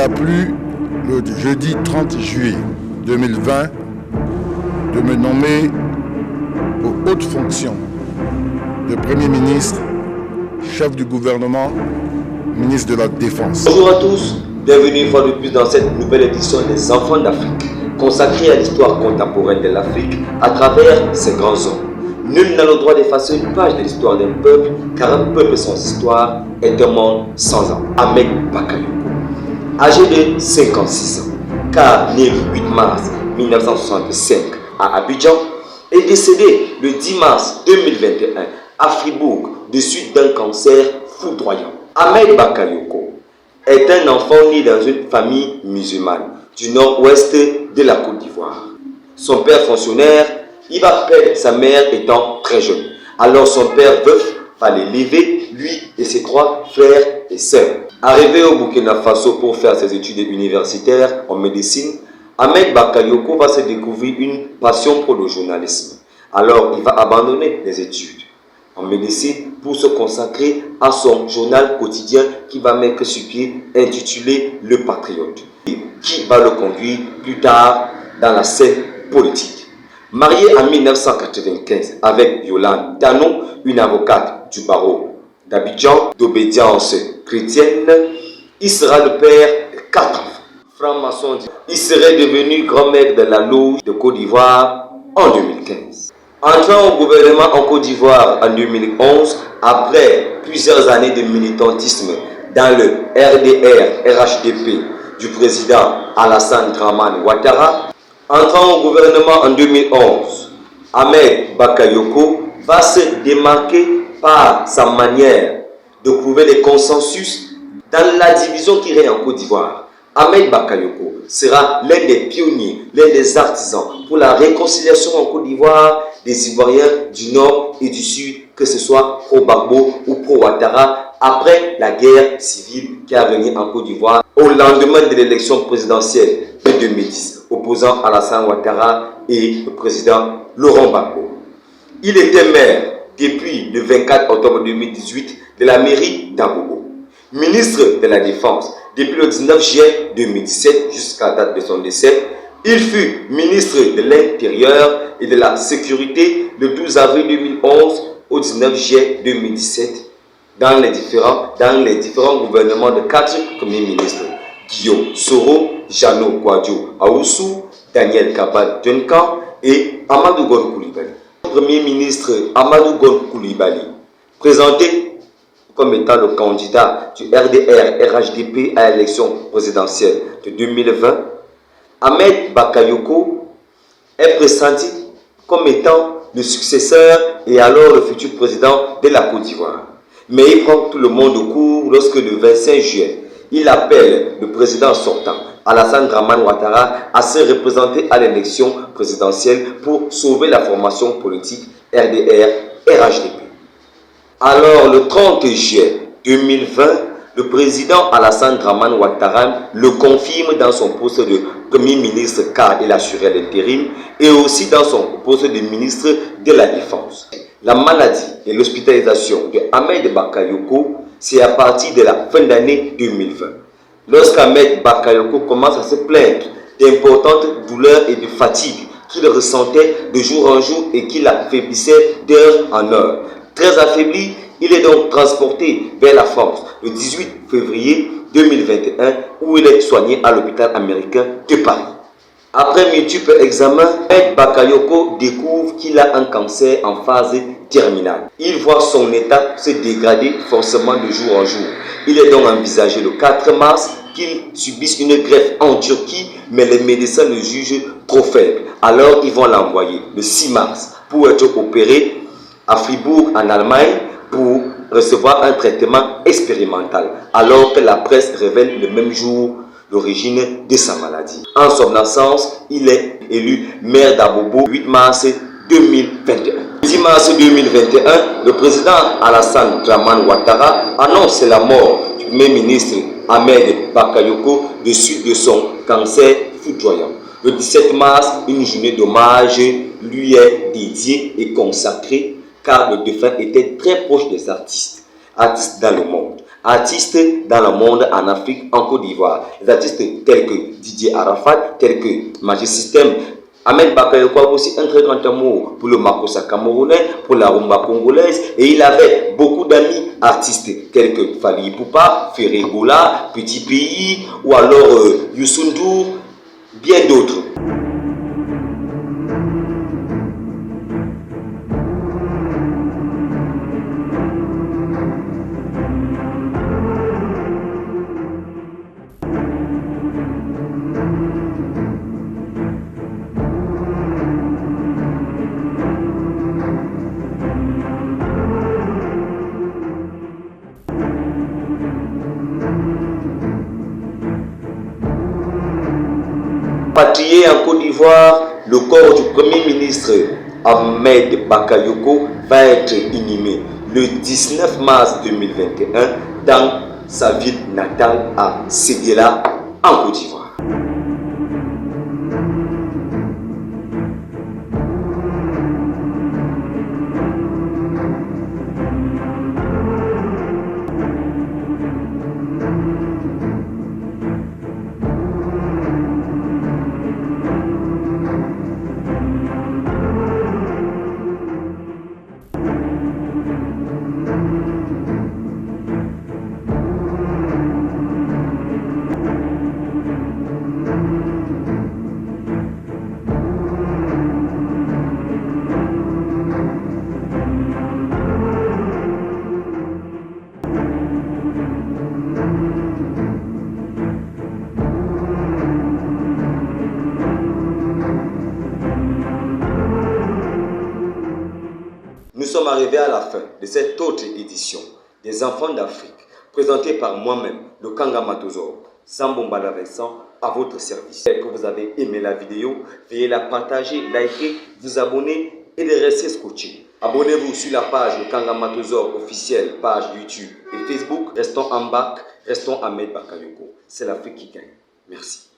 m'a plu le jeudi 30 juillet 2020 de me nommer aux hautes fonctions de Premier ministre, chef du gouvernement, ministre de la Défense. Bonjour à tous, bienvenue une fois de plus dans cette nouvelle édition des Enfants d'Afrique, consacrée à l'histoire contemporaine de l'Afrique à travers ses grands hommes. Nul n'a le droit d'effacer une page de l'histoire d'un peuple, car un peuple sans histoire est un monde sans âme. Ahmed Bakayoko, âgé de 56 ans, car né le 8 mars 1965 à Abidjan, est décédé le 10 mars 2021 à Fribourg de suite d'un cancer foudroyant. Ahmed Bakayoko est un enfant né dans une famille musulmane du nord-ouest de la Côte d'Ivoire. Son père fonctionnaire, il va perdre sa mère étant très jeune. Alors son père veuf va l'élever, lui et ses 3 frères et sœurs. Arrivé au Burkina Faso pour faire ses études universitaires en médecine, Ahmed Bakayoko va se découvrir une passion pour le journalisme. Alors il va abandonner les études en médecine pour se consacrer à son journal quotidien qui va mettre sur pied intitulé Le Patriote, qui va le conduire plus tard dans la scène politique. Marié en 1995 avec Yolande Dano, une avocate du barreau d'Abidjan d'obédience chrétienne, il sera le père de 4 enfants. Franc-maçon, il serait devenu grand maître de la loge de Côte d'Ivoire en 2015. Entrant au gouvernement en Côte d'Ivoire en 2011, après plusieurs années de militantisme dans le RDR-RHDP du président Alassane Dramane Ouattara, entrant au gouvernement en 2011, Ahmed Bakayoko va se démarquer par sa manière de trouver les consensus dans la division qui règne en Côte d'Ivoire. Ahmed Bakayoko sera l'un des pionniers, l'un des artisans pour la réconciliation en Côte d'Ivoire des Ivoiriens du Nord et du Sud, que ce soit pro-Gbagbo ou pro-Ouattara, après la guerre civile qui a venu en Côte d'Ivoire au lendemain de l'élection présidentielle de 2010, opposant Alassane Ouattara et le président Laurent Gbagbo. Il était maire depuis le 24 octobre 2018 de la mairie d'Abobo, ministre de la Défense depuis le 19 juillet 2017 jusqu'à la date de son décès. Il fut ministre de l'Intérieur et de la Sécurité le 12 avril 2011 au 19 juillet 2017 dans les différents gouvernements de 4 premiers ministres: Guillaume Soro, Jeannot Kouadio Aoussou, Daniel Kabal Duncan et Amadou Gon Coulibaly. Premier ministre Amadou Gon Coulibaly, présenté comme étant le candidat du RDR-RHDP à l'élection présidentielle de 2020, Ahmed Bakayoko est pressenti comme étant le successeur et alors le futur président de la Côte d'Ivoire. Mais il prend tout le monde au court lorsque le 25 juillet, il appelle le président sortant, Alassane Dramane Ouattara, à se représenter à l'élection présidentielle pour sauver la formation politique RDR-RHDP. Alors, le 30 juillet 2020, le président Alassane Dramane Ouattara le confirme dans son poste de Premier ministre car il assurait l'intérim et aussi dans son poste de ministre de la Défense. La maladie et l'hospitalisation de Ahmed Bakayoko, c'est à partir de la fin d'année 2020. Lorsqu'Ahmed Bakayoko commence à se plaindre d'importantes douleurs et de fatigue qu'il ressentait de jour en jour et qui l'affaiblissait d'heure en heure. Très affaibli, il est donc transporté vers la France le 18 février 2021 où il est soigné à l'hôpital américain de Paris. Après multiples examens, Ahmed Bakayoko découvre qu'il a un cancer en phase terminale. Il voit son état se dégrader forcément de jour en jour. Il est donc envisagé le 4 mars qu'il subisse une greffe en Turquie, mais les médecins le jugent trop faible. Alors ils vont l'envoyer le 6 mars pour être opéré à Fribourg en Allemagne pour recevoir un traitement expérimental, alors que la presse révèle le même jour l'origine de sa maladie. En son absence, il est élu maire d'Abobo le 8 mars 2021. Le 10 mars 2021, le président Alassane Dramane Ouattara annonce la mort du premier ministre Ahmed Bakayoko de suite de son cancer foudroyant. Le 17 mars, une journée d'hommage lui est dédiée et consacrée car le défunt était très proche des artistes dans le monde. artistes dans le monde, en Afrique, en Côte d'Ivoire. Des artistes tels que Didier Arafat, tels que Magic System. Ahmed Bakayoko a aussi un très grand amour pour le makossa camerounais, pour la rumba congolaise, et il avait beaucoup d'amis artistes tels que Fally Ipupa, Ferré Gola, Petit Pays, ou alors Youssou N'Dour, bien d'autres. Rapatrié en Côte d'Ivoire, le corps du Premier ministre Ahmed Bakayoko va être inhumé le 19 mars 2021 dans sa ville natale à Séguéla, en Côte d'Ivoire. Nous sommes arrivés à la fin de cette autre édition des Enfants d'Afrique, présentée par moi-même, le Kanga Matozor, Sambombala Vincent, à votre service. Et que vous avez aimé la vidéo, veuillez la partager, liker, vous abonner et de rester scotché. Abonnez-vous sur la page le Kanga Matozor officielle, page YouTube et Facebook. Restons en bac, restons Ahmed Bakayoko. C'est l'Afrique qui gagne. Merci.